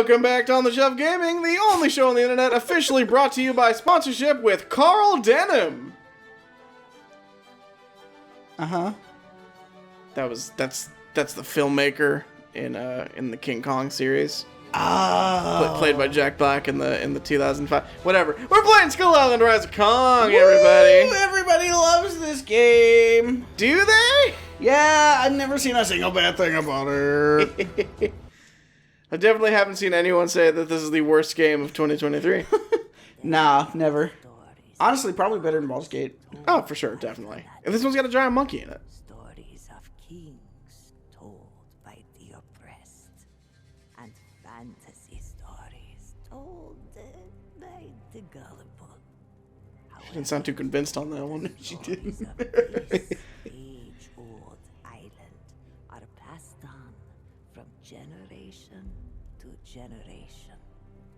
Welcome back to On the Shelf Gaming, the only show on the internet officially brought to you by sponsorship with Carl Denham. That's the filmmaker in the King Kong series. Played by Jack Black in the 2005. Whatever. We're playing Skull Island Rise of Kong, everybody. Woo, everybody loves this game. Do they? Yeah, I've never seen a single bad thing about it. I definitely haven't seen anyone say that this is the worst game of 2023. Nah, never. Honestly, probably better than Baldur's Gate. Oh, for sure, definitely. And this one's got a giant monkey in it. Stories of kings told by the oppressed, and fantasy stories told by the gullible. She didn't sound too convinced on that one. She didn't. Stories of this age-old island are passed on from generation to generation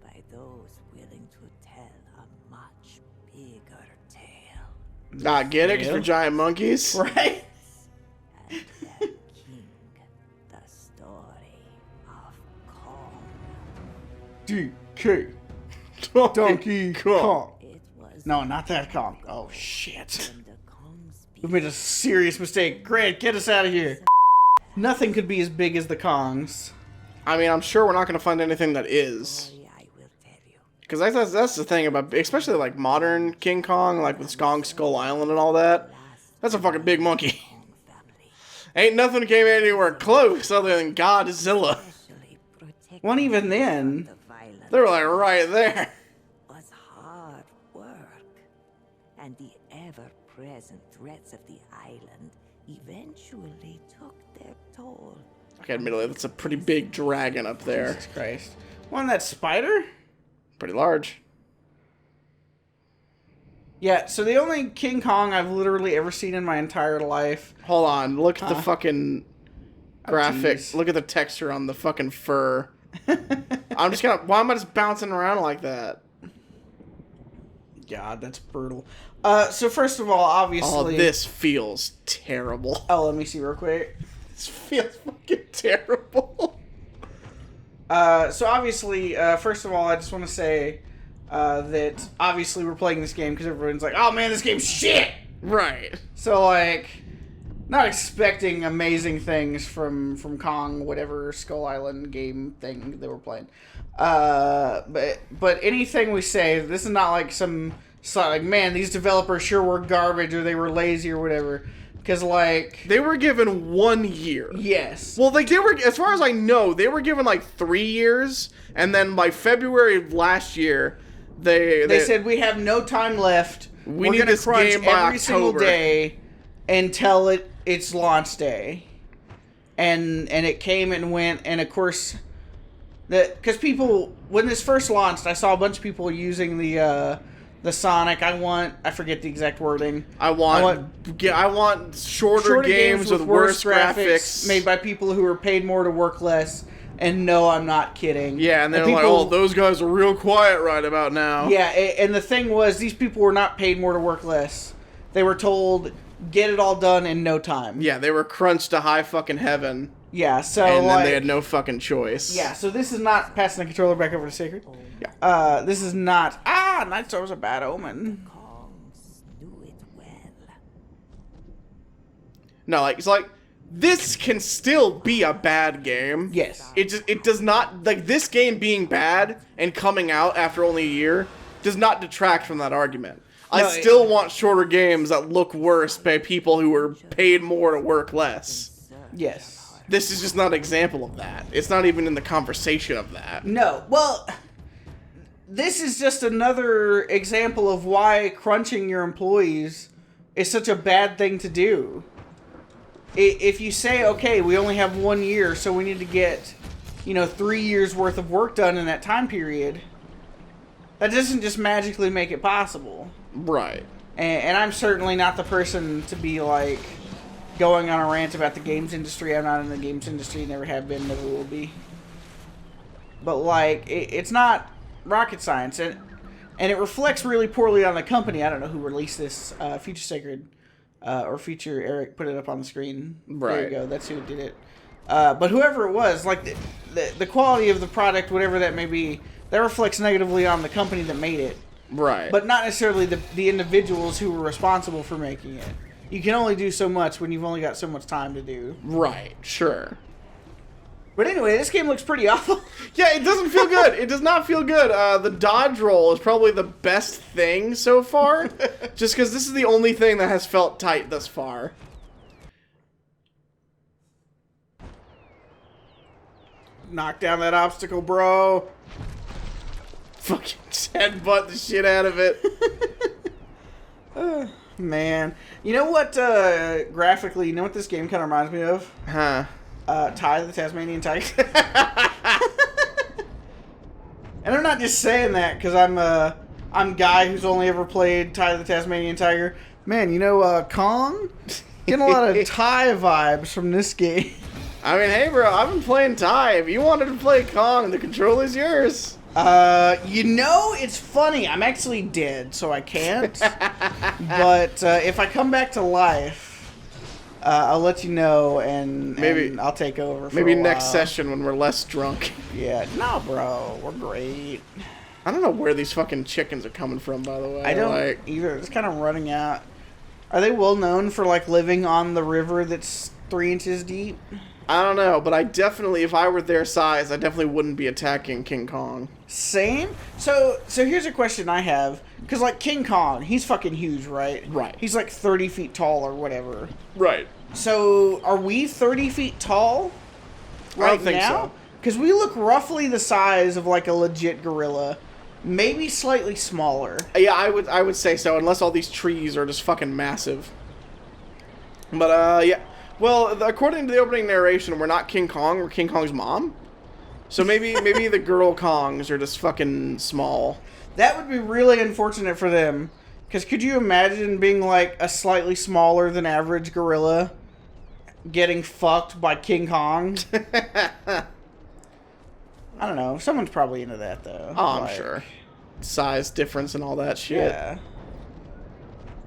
by those willing to tell a much bigger tale. Not get it? Because we're giant monkeys? Right? And their king, the story of Kong. DK. Donkey Kong. It was No, not that Kong. Oh, shit. when the Kong's We made a serious mistake. Grant, get us out of here. Nothing could be as big as the Kongs. I mean, I'm sure we're not going to find anything that is. story I will tell you. Because that's the thing about, especially like modern King Kong, like with Kong Skull Island and all that. That's a fucking big monkey. Kong family, Ain't nothing came anywhere close other than Godzilla. especially protected Well, even then, the violent, They were like right there. was hard work, and the ever-present threats of the island eventually took their toll. Okay, admittedly, that's a pretty big dragon up there. Jesus Christ. One that spider? Pretty large. Yeah, so the only King Kong I've literally ever seen in my entire life. Hold on, look at the fucking graphic. jeez. Look at the texture on the fucking fur. I'm just gonna. Why am I just bouncing around like that? God, that's brutal. So first of all, obviously... Oh, this feels terrible. Oh, let me see real quick. This feels fucking terrible. So obviously, first of all, I just want to say that obviously we're playing this game because everyone's like, oh man, this game's shit! Right. So, like, not expecting amazing things from Kong, whatever Skull Island game thing they were playing. But anything we say, this is not like it's not like, man, these developers sure were garbage or they were lazy or whatever. Because, like... They were given 1 year. Yes. Well, like, they were, as far as I know, they were given, like, 3 years, and then by February of last year, they said, we have no time left. We We're need gonna this crunch game by every single October." day until it's launch day. And it came and went, and of course... Because people... When this first launched, I saw a bunch of people using the Sonic, I forget the exact wording. I want shorter games with worse graphics. made by people who are paid more to work less. And no, I'm not kidding. Yeah, and they're like, oh, those guys are real quiet right about now. Yeah, and the thing was, these people were not paid more to work less. They were told, get it all done in no time. Yeah, they were crunched to high fucking heaven. Yeah, so And then like, they had no fucking choice. yeah, so this is not passing the controller back over to Sacred. Yeah. This is not... Night Storm's a bad omen. Kongs knew it well. No, like, it's like, this can still be a bad game. Yes. It does not, like, this game being bad and coming out after only a year does not detract from that argument. I No, still want shorter games that look worse by people who are paid more to work less. Yes. This is just not an example of that. It's not even in the conversation of that. No, well... This is just another example of why crunching your employees is such a bad thing to do. If you say, okay, we only have 1 year, so we need to get, 3 years worth of work done in that time period, that doesn't just magically make it possible. Right. And I'm certainly not the person to be, like, going on a rant about the games industry. I'm not in the games industry, never have been, never will be. But, like, it's not rocket science, and it reflects really poorly on the company. I don't know who released this. Future Sacred or Future Eric put it up on the screen. Right. There you go. That's who did it. But whoever it was, like the quality of the product, whatever that may be, that reflects negatively on the company that made it. Right. But not necessarily the individuals who were responsible for making it. You can only do so much when you've only got so much time to do. Right, sure. But anyway, this game looks pretty awful. Yeah, it doesn't feel good. It does not feel good. The dodge roll is probably the best thing so far. Just because this is the only thing that has felt tight thus far. Knock down that obstacle, bro. Fucking headbutt the shit out of it. Man. You know what, graphically, you know what this game kind of reminds me of? Huh. Ty the Tasmanian Tiger. And I'm not just saying that because I'm Guy who's only ever played Ty the Tasmanian Tiger. Man, you know, Kong? Getting a lot of Ty vibes from this game. I mean, hey, bro, I've been playing Ty. If you wanted to play Kong, the controller's yours. You know, it's funny. I'm actually dead, so I can't. But if I come back to life, I'll let you know, and I'll take over for maybe a next while. session when we're less drunk. Yeah, no, bro, we're great. I don't know where these fucking chickens are coming from, by the way. I don't either. It's kind of running out. Are they well known for like living on the river that's 3 inches deep? I don't know, but I definitely, if I were their size, I definitely wouldn't be attacking King Kong. Same. So here's a question I have, because like King Kong, he's fucking huge, right? Right. He's like 30 feet tall or whatever. Right. So are we 30 feet tall right I don't think now? so. Because we look roughly the size of like a legit gorilla, maybe slightly smaller. Yeah, I would say so, unless all these trees are just fucking massive. But, yeah. Well, according to the opening narration, we're not King Kong, we're King Kong's mom. So maybe the girl Kongs are just fucking small. That would be really unfortunate for them. Because could you imagine being like a slightly smaller than average gorilla getting fucked by King Kong? I don't know. Someone's probably into that, though. Oh, I'm sure. Size difference and all that shit. Yeah.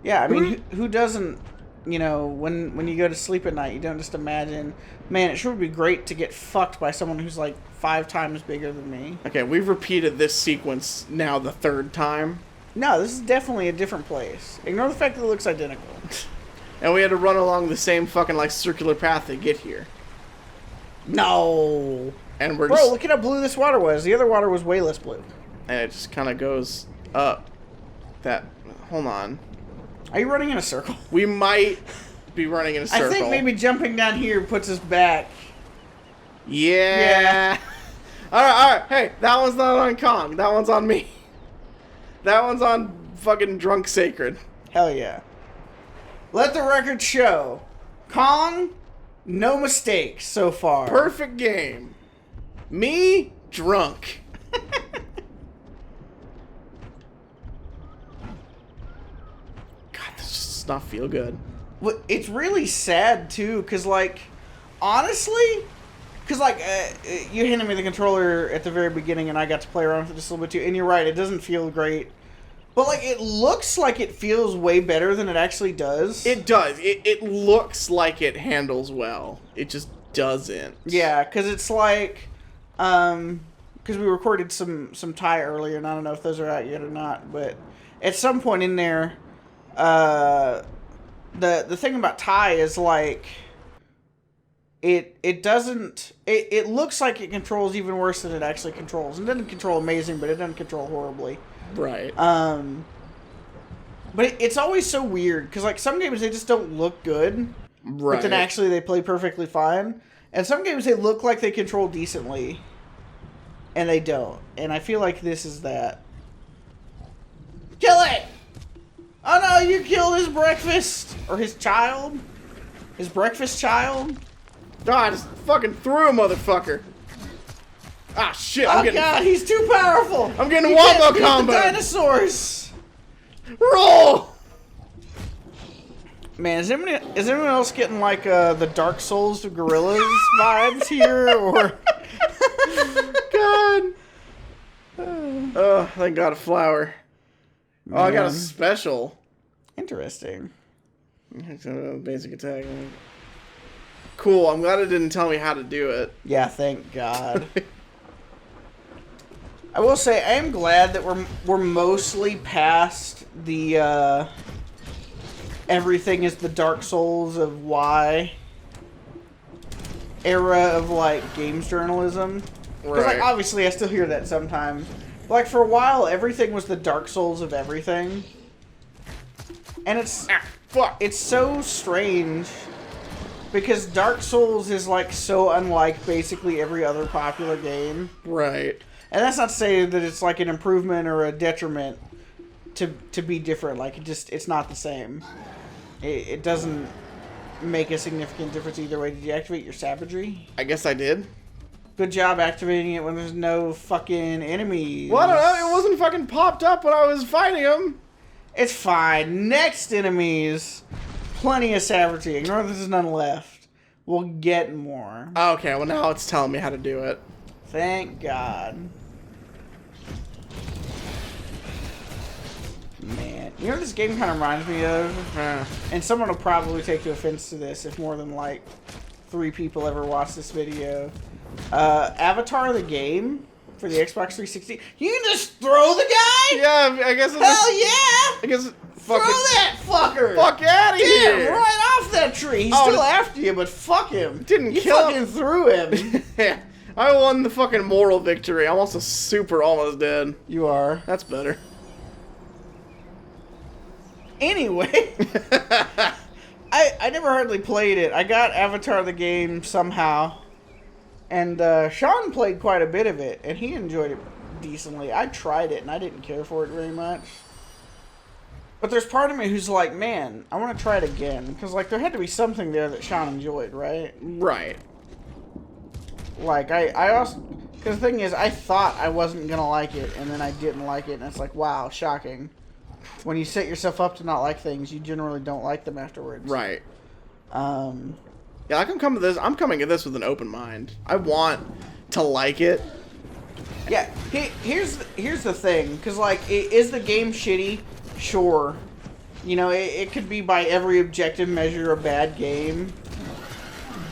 Yeah, I mean, who doesn't, you know, when you go to sleep at night, you don't just imagine, man, it sure would be great to get fucked by someone who's like 5 times bigger than me. Okay, we've repeated this sequence now the 3rd time. No, this is definitely a different place. Ignore the fact that it looks identical. And we had to run along the same fucking, like, circular path to get here. No. And we're Bro, just... look at how blue this water was. The other water was way less blue. And it just kind of goes up. That... Hold on. Are you running in a circle? We might be running in a circle. I think maybe jumping down here puts us back. Yeah. Alright. Hey, that one's not on Kong. That one's on me. That one's on fucking Drunk Sacred. Hell yeah. Let the record show. Kong, no mistakes so far. Perfect game. Me, drunk. God, this just does not feel good. It's really sad, too, because, like, honestly, because, like, you handed me the controller at the very beginning, and I got to play around with it just a little bit, too, and you're right, it doesn't feel great. But, like, it looks like it feels way better than it actually does. It does. It looks like it handles well. It just doesn't. Yeah, because it's like, because we recorded some Thai earlier, and I don't know if those are out yet or not, but at some point in there, the thing about Thai is, like, it doesn't, it looks like it controls even worse than it actually controls. It doesn't control amazing, but it doesn't control horribly. Right. But it's always so weird, because, like, some games, they just don't look good. Right. But then actually they play perfectly fine. And some games, they look like they control decently. And they don't. And I feel like this is that. Kill it! Oh no, you killed his breakfast! Or his child? His breakfast child? God, I just fucking threw a motherfucker. Ah, shit, I'm getting... God, he's too powerful! I'm getting He wombo can't beat combo! the dinosaurs! Roll! Man, is anyone else getting, like, the Dark Souls of Gorillas vibes here, or... God. Oh, thank God, a flower. Oh, I got a Man. special. Interesting. Basic attack. Cool. I'm glad it didn't tell me how to do it. Yeah, thank God. I will say I am glad that we're mostly past the everything is the Dark Souls of why era of like games journalism. Because like obviously I still hear that sometimes. Like for a while everything was the Dark Souls of everything. And it's so strange because Dark Souls is like so unlike basically every other popular game. Right. And that's not to say that it's like an improvement or a detriment to be different. Like it's not the same. It doesn't make a significant difference either way. Did you activate your savagery? I guess I did. Good job activating it when there's no fucking enemies. Well, I don't know. It wasn't fucking popped up when I was fighting them. It's fine. Next enemies, plenty of savagery. Ignore there's none left. We'll get more. Okay, well now it's telling me how to do it. Thank God. Man, you know what this game kind of reminds me of? And someone will probably take offense to this if more than like 3 people ever watch this video. Avatar the game for the Xbox 360. You can just throw the guy? Yeah, I guess. Hell yeah! I guess. Throw that fucker! Fuck out of here! Get him right off that tree. He's still after you, but fuck him. Didn't you kill fucking him. Threw him. Yeah, I won the fucking moral victory. I'm also super almost dead. You are. That's better. Anyway, I never hardly played it. I got Avatar the game somehow, and Sean played quite a bit of it, and he enjoyed it decently. I tried it, and I didn't care for it very much. But there's part of me who's like, man, I want to try it again, because like there had to be something there that Sean enjoyed, right? Right. Like I also, because the thing is, I thought I wasn't gonna like it, and then I didn't like it, and it's like, wow, shocking. When you set yourself up to not like things, you generally don't like them afterwards. Right. Yeah, I can come to this. I'm coming at this with an open mind. I want to like it. Yeah. Here's the thing, because like, is the game shitty? Sure. You know, it could be by every objective measure a bad game,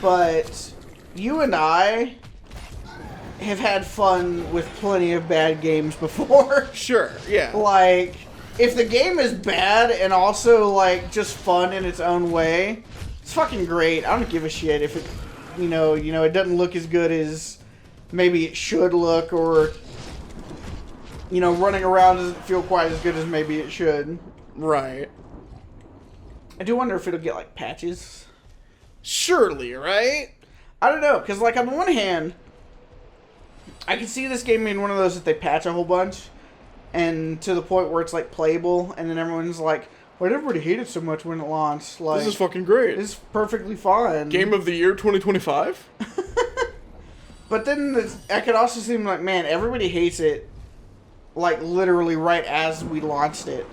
but you and I have had fun with plenty of bad games before. Sure. Yeah. Like, if the game is bad and also like just fun in its own way, it's fucking great. I don't give a shit if it, you know, it doesn't look as good as maybe it should look, or you know, running around doesn't feel quite as good as maybe it should. Right. I do wonder if it'll get like patches. Surely, right? I don't know, because like on the one hand, I can see this game being one of those that they patch a whole bunch, and to the point where it's like playable, and then everyone's like, "Why did everybody hate it so much when it launched?" Like, this is fucking great. This is perfectly fine. Game of the year 2025. But then I could also seem like, man, everybody hates it. Like literally right as we launched it.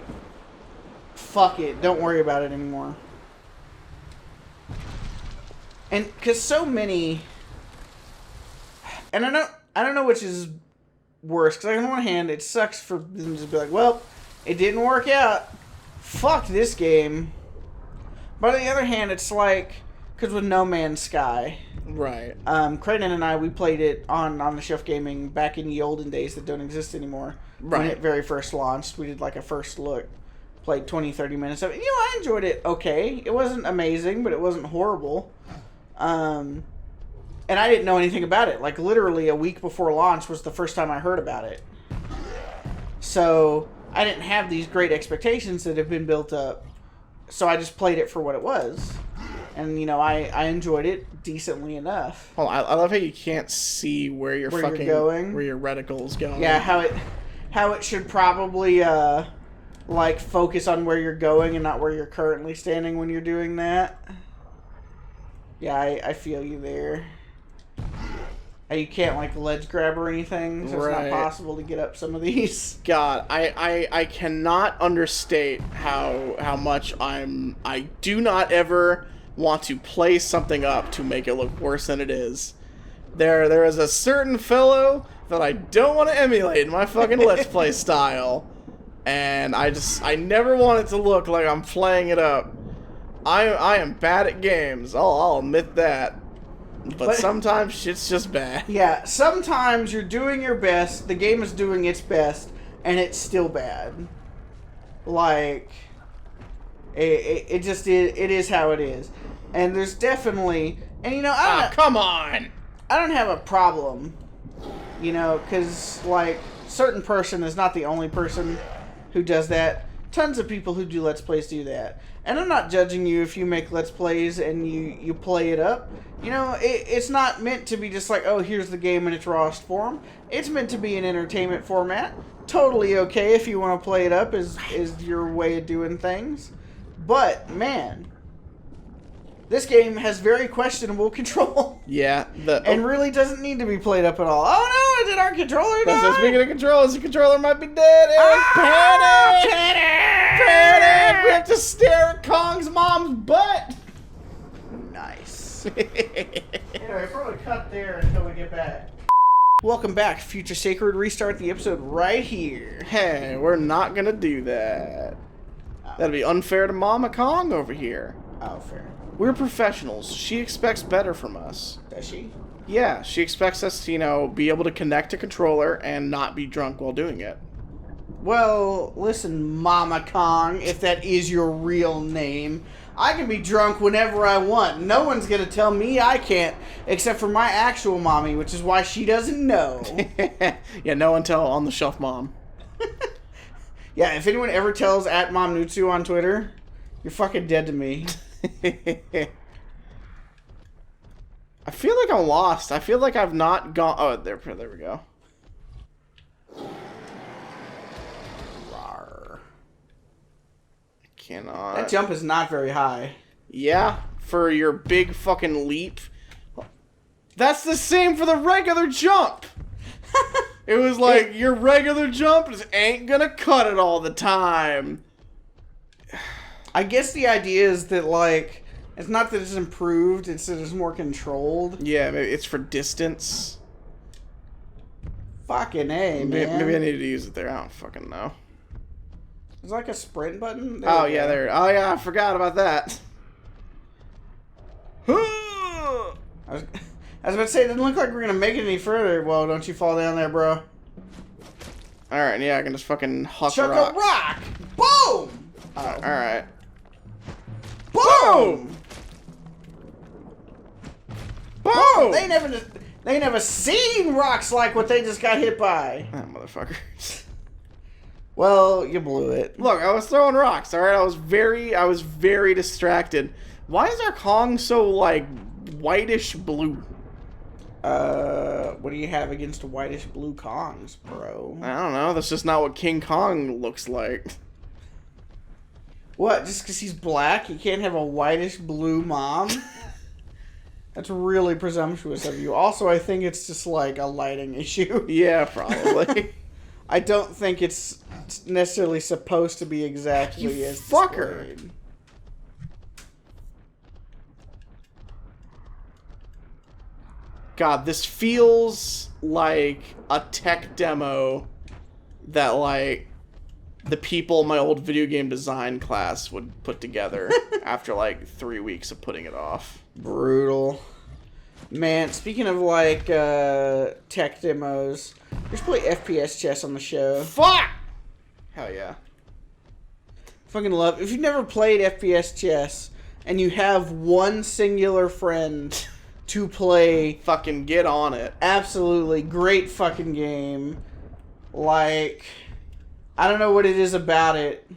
Fuck it, don't worry about it anymore. And because so many, and I don't know which is worse. Because on one hand, it sucks for them to just be like, well, it didn't work out. Fuck this game. But on the other hand, it's like, because with No Man's Sky, right? Creighton and I, we played it on the Shelf Gaming back in the olden days that don't exist anymore. Right. When it very first launched, we did like a first look. Played 20-30 minutes of it. You know, I enjoyed it okay. It wasn't amazing, but it wasn't horrible. And I didn't know anything about it. Like, literally a week before launch was the first time I heard about it. So, I didn't have these great expectations that have been built up. So, I just played it for what it was. And, you know, I enjoyed it decently enough. Well, I love how you can't see where you're going. Where your reticle's going. Yeah, how it should probably, like, focus on where you're going and not where you're currently standing when you're doing that. Yeah, I feel you there. You can't, like, ledge grab or anything, so right. It's not possible to get up some of these. God, I cannot understate how much I do not ever want to play something up to make it look worse than it is. There is a certain fellow that I don't want to emulate in my fucking Let's Play style. And I never want it to look like I'm playing it up. I am bad at games. I'll admit that. But sometimes shit's just bad. Yeah, sometimes you're doing your best, the game is doing its best, and it's still bad. Like, it just is, it is how it is. And there's definitely, and you know, Come on! I don't have a problem, you know, because, like, certain person is not the only person who does that. Tons of people who do Let's Plays do that. And I'm not judging you if you make Let's Plays and you play it up. You know, it's not meant to be just like, oh, here's the game in its rawest form. It's meant to be an entertainment format. Totally okay if you want to play it up is your way of doing things. But, man, this game has very questionable control. Yeah. And really doesn't need to be played up at all. Oh no, did our controller die? So speaking of controllers, the controller might be dead. Eric, panic! Panic! We have to stare at Kong's mom's butt. Nice. Anyway, probably cut there until we get back. Welcome back, Future Sacred. Restart the episode right here. Hey, we're not gonna do that. That'd be unfair to Mama Kong over here. Oh, fair. We're professionals. She expects better from us. Does she? Yeah, she expects us to, you know, be able to connect a controller and not be drunk while doing it. Well, listen, Mama Kong, if that is your real name, I can be drunk whenever I want. No one's gonna tell me I can't, except for my actual mommy, which is why she doesn't know. Yeah, no one tell on the shelf mom. Yeah, if anyone ever tells at Mom Inutsu on Twitter, you're fucking dead to me. I feel like I'm lost. I feel like I've not gone... Oh, there we go. Rawr. I cannot... That jump is not very high. Yeah, for your big fucking leap. That's the same for the regular jump. It was like, your regular jump just ain't gonna cut it all the time. I guess the idea is that, like, it's not that it's improved, it's that it's more controlled. Yeah, maybe it's for distance. Fucking A, man. Maybe I need to use it there. I don't fucking know. There's like a sprint button. There Oh, yeah, there. Oh, yeah, I forgot about that. I was about to say, it doesn't look like we're going to make it any further. Well, don't you fall down there, bro. Alright, yeah, I can just fucking huck Chuck rock. a rock! Boom! Alright. Boom! Boom! They never seen rocks like what they just got hit by. Ah, motherfuckers. Well, you blew it. Look, I was throwing rocks, alright? I was very distracted. Why is our Kong so, like, whitish blue? What do you have against whitish blue Kongs, bro? I don't know. That's just not what King Kong looks like. What? Just because he's black, you can't have a whitish blue mom? That's really presumptuous of you. Also, I think it's just like a lighting issue. Yeah, probably. I don't think it's necessarily supposed to be exactly You as fucker. displayed. God, this feels like a tech demo that, like, the people in my old video game design class would put together after, like, 3 weeks of putting it off. Brutal. Man, speaking of, like, tech demos, we should play FPS chess on the show. Fuck! Hell yeah. Fucking love. If you've never played FPS chess and you have one singular friend to play, Fucking get on it. absolutely great fucking game. Like, I don't know what it is about it.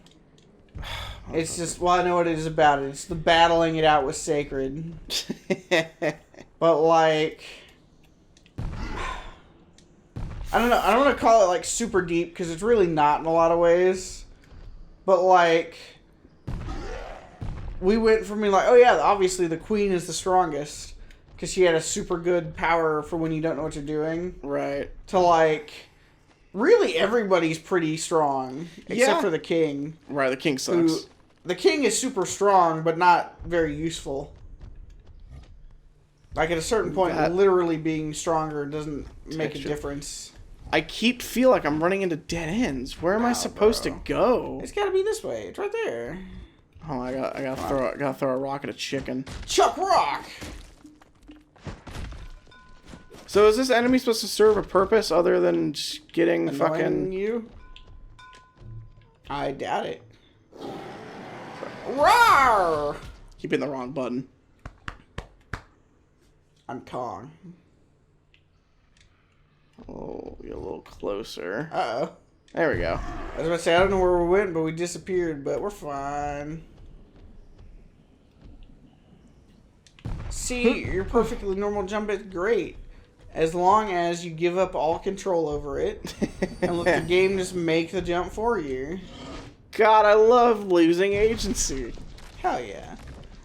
It's just, well, I know what it is about it. It's the battling it out with Sacred. But, like, I don't know. I don't want to call it, like, super deep, because it's really not in a lot of ways. But, like, we went from being like, oh, yeah, obviously the queen is the strongest, because she had a super good power for when you don't know what you're doing, Right. to, like, really everybody's pretty strong, except Yeah. for the king. Right, the king Who, sucks. the king is super strong, but not very useful. Like, at a certain point, That- literally being stronger doesn't make a Texture. difference. I feel like I'm running into dead ends. Where am I supposed to go? It's gotta be this way. It's right there. Oh, I gotta throw a rock at a chicken. Chuck Rock! So is this enemy supposed to serve a purpose other than just getting Annoying fucking... you? I doubt it. Rawr! Keep hitting the wrong button. I'm Kong. Oh, get a little closer. Uh-oh. There we go. I was about to say, I don't know where we went, but we disappeared, but we're fine. See, your perfectly normal jump is great. As long as you give up all control over it and let the game just make the jump for you. God, I love losing agency. Hell yeah.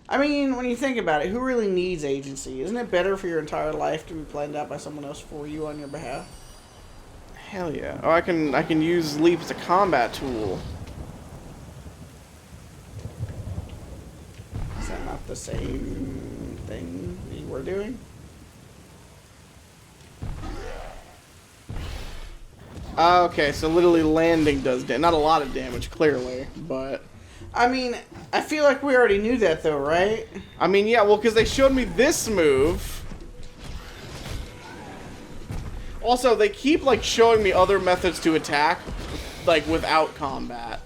I mean, when you think about it, who really needs agency? Isn't it better for your entire life to be planned out by someone else for you on your behalf? Hell yeah. Oh, I can use leap as a combat tool. Is that not the same thing you were doing? Okay, so literally landing does not a lot of damage, clearly, but... I mean, I feel like we already knew that, though, right? I mean, yeah, well, because they showed me this move. Also, they keep, like, showing me other methods to attack, like, without combat.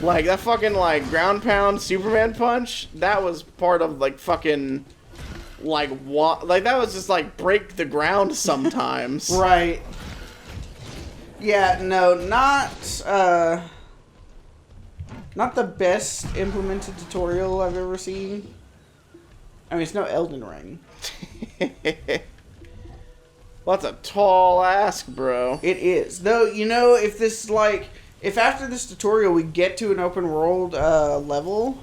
Like, that fucking, like, ground pound Superman punch, that was part of, like, fucking... Like, what? Like, that was just, like, break the ground sometimes. Right. Yeah, no, not the best implemented tutorial I've ever seen. I mean, it's no Elden Ring. Well, that's a tall ask, bro. It is. Though, you know, if this, like... If after this tutorial we get to an open world level...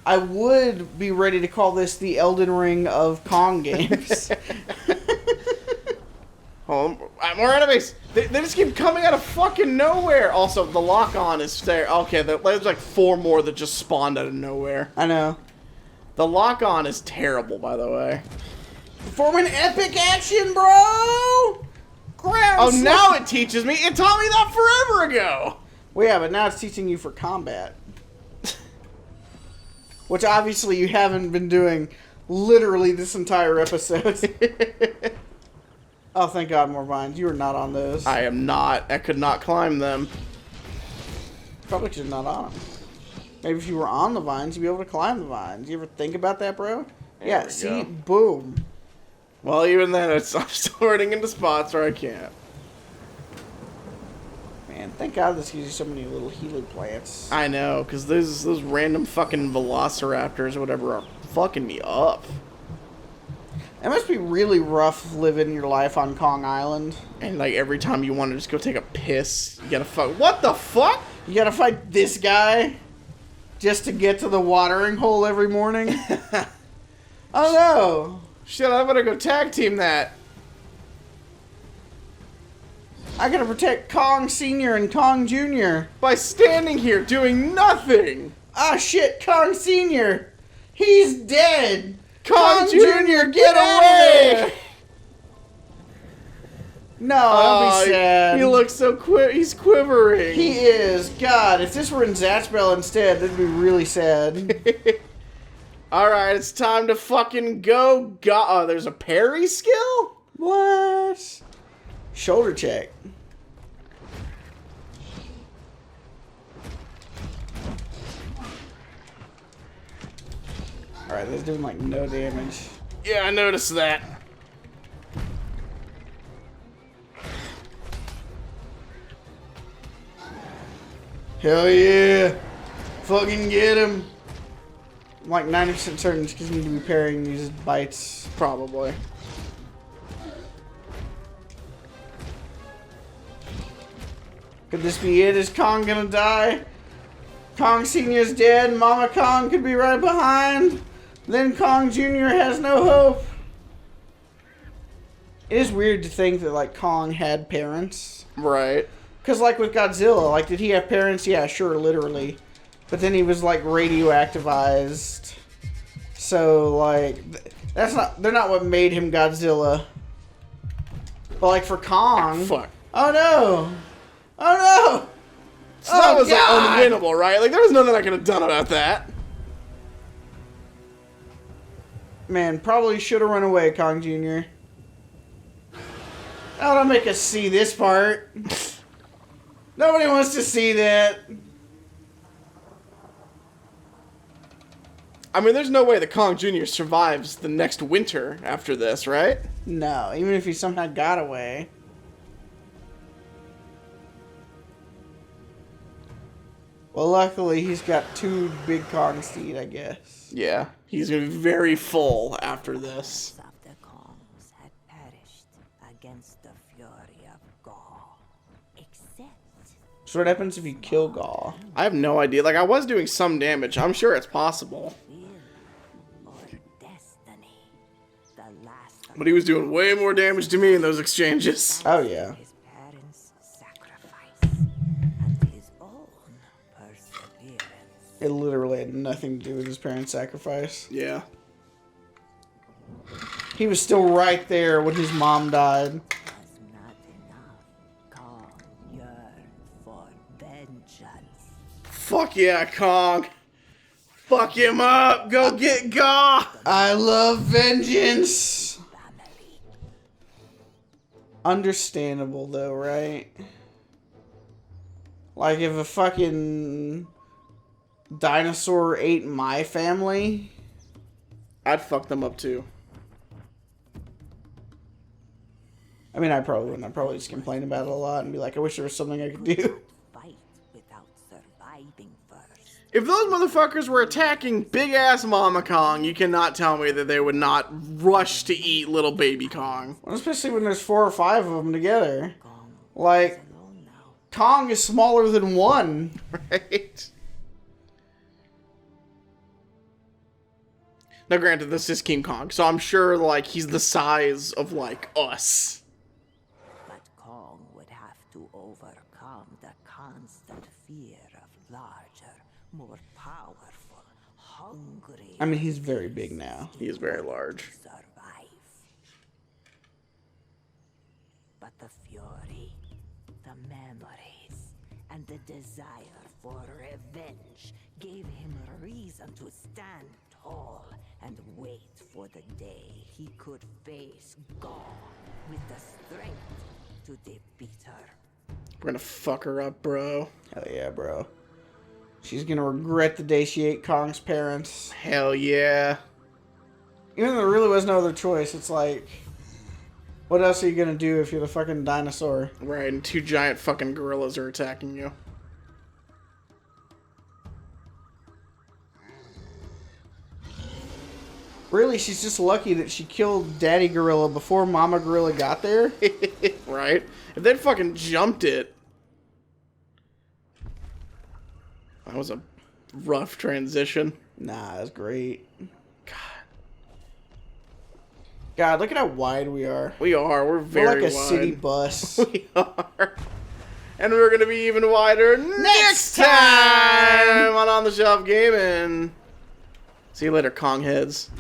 I would be ready to call this the Elden Ring of Kong games. Oh, more enemies! They just keep coming out of fucking nowhere! Also, the lock-on is there. Okay, there's like 4 more that just spawned out of nowhere. I know. The lock-on is terrible, by the way. Performing epic action, bro! Ground Oh, now it teaches me! It taught me that forever ago! Well, yeah, but now it's teaching you for combat. Which obviously you haven't been doing literally this entire episode. Oh, thank God, more vines. You are not on those. I am not. I could not climb them. Probably because you're not on them. Maybe if you were on the vines, you'd be able to climb the vines. You ever think about that, bro? There we go. Boom. Well, even then, I'm still running into spots where I can't. Man, thank God this gives you so many little healing plants. I know, because those random fucking velociraptors or whatever are fucking me up. It must be really rough living your life on Kong Island. And, like, every time you want to just go take a piss, you gotta fuck. What the fuck? You gotta fight this guy just to get to the watering hole every morning? Oh no! Shit, I'm gonna go tag team that. I gotta protect Kong Sr. and Kong Jr. By standing here doing nothing! Ah shit, Kong Sr. He's dead! Kong Jr., get away! No, don't be sad. He looks so he's quivering. He is. God, if this were in Zatchbell instead, that'd be really sad. Alright, it's time to fucking go. Oh, there's a parry skill? What? Shoulder check. Alright, that's doing like no damage. Yeah, I noticed that. Hell yeah! Fucking get him! I'm like 90% certain it's because you need to be parrying these bites. Probably. Could this be it? Is Kong gonna die? Kong Sr.'s dead, Mama Kong could be right behind. Then Kong Jr. has no hope. It is weird to think that, like, Kong had parents. Right. Because, like, with Godzilla, like, did he have parents? Yeah, sure, literally. But then he was, like, radioactivized. So, like, they're not what made him Godzilla. But, like, for Kong... Fuck. Oh, no! Oh, no! So that was, like, unwinnable, right? Like, there was nothing I could have done about that. Man, probably should have run away, Kong Jr. Oh, don't make us see this part. Nobody wants to see that. I mean, there's no way that Kong Jr. survives the next winter after this, right? No, even if he somehow got away. Well, luckily, he's got 2 big Kongs to eat, I guess. Yeah. He's going to be very full after this. Of the Kongs had perished against the fury of Gaul. Except So what happens if you kill Gaul? I have no idea. Like, I was doing some damage. I'm sure it's possible. will or destiny. The last of But he was doing way more damage to me in those exchanges. Oh, yeah. his parents' sacrifice and his own perseverance. It literally had nothing to do with his parents' sacrifice. Yeah. He was still right there when his mom died. Was not enough. Kong yearned for vengeance. Fuck yeah, Kong. Fuck him up. Go get Gaw. I love vengeance. Family. Understandable, though, right? Like, if a fucking dinosaur ate my family... I'd fuck them up too. I mean, I probably wouldn't. I'd probably just complain about it a lot and be like, I wish there was something I could do. Fight without surviving first. If those motherfuckers were attacking big ass Mama Kong, you cannot tell me that they would not rush to eat little baby Kong. Well, especially when there's 4 or 5 of them together. Kong Like, is alone now. Kong is smaller than 1. Right? Now, granted, this is King Kong, so I'm sure, like, he's the size of, like, us. But Kong would have to overcome the constant fear of larger, more powerful, hungry. I mean, he's very big now. He is very large. Survive. But the fury, the memories, and the desire for revenge gave him a reason to stand tall and wait for the day he could face Gaul with the strength to defeat her. We're gonna fuck her up, bro. Hell yeah, bro. She's gonna regret the day she ate Kong's parents. Hell yeah. Even though there really was no other choice, it's like... What else are you gonna do if you're the fucking dinosaur? Right, and 2 giant fucking gorillas are attacking you. Really, she's just lucky that she killed Daddy Gorilla before Mama Gorilla got there. Right? If they'd fucking jumped it... That was a rough transition. Nah, that's great. God, look at how wide we are. We are. We're We're very like a wide. city bus. We are. And we're going to be even wider next time time on the Shelf Gaming. See you later, Kong heads.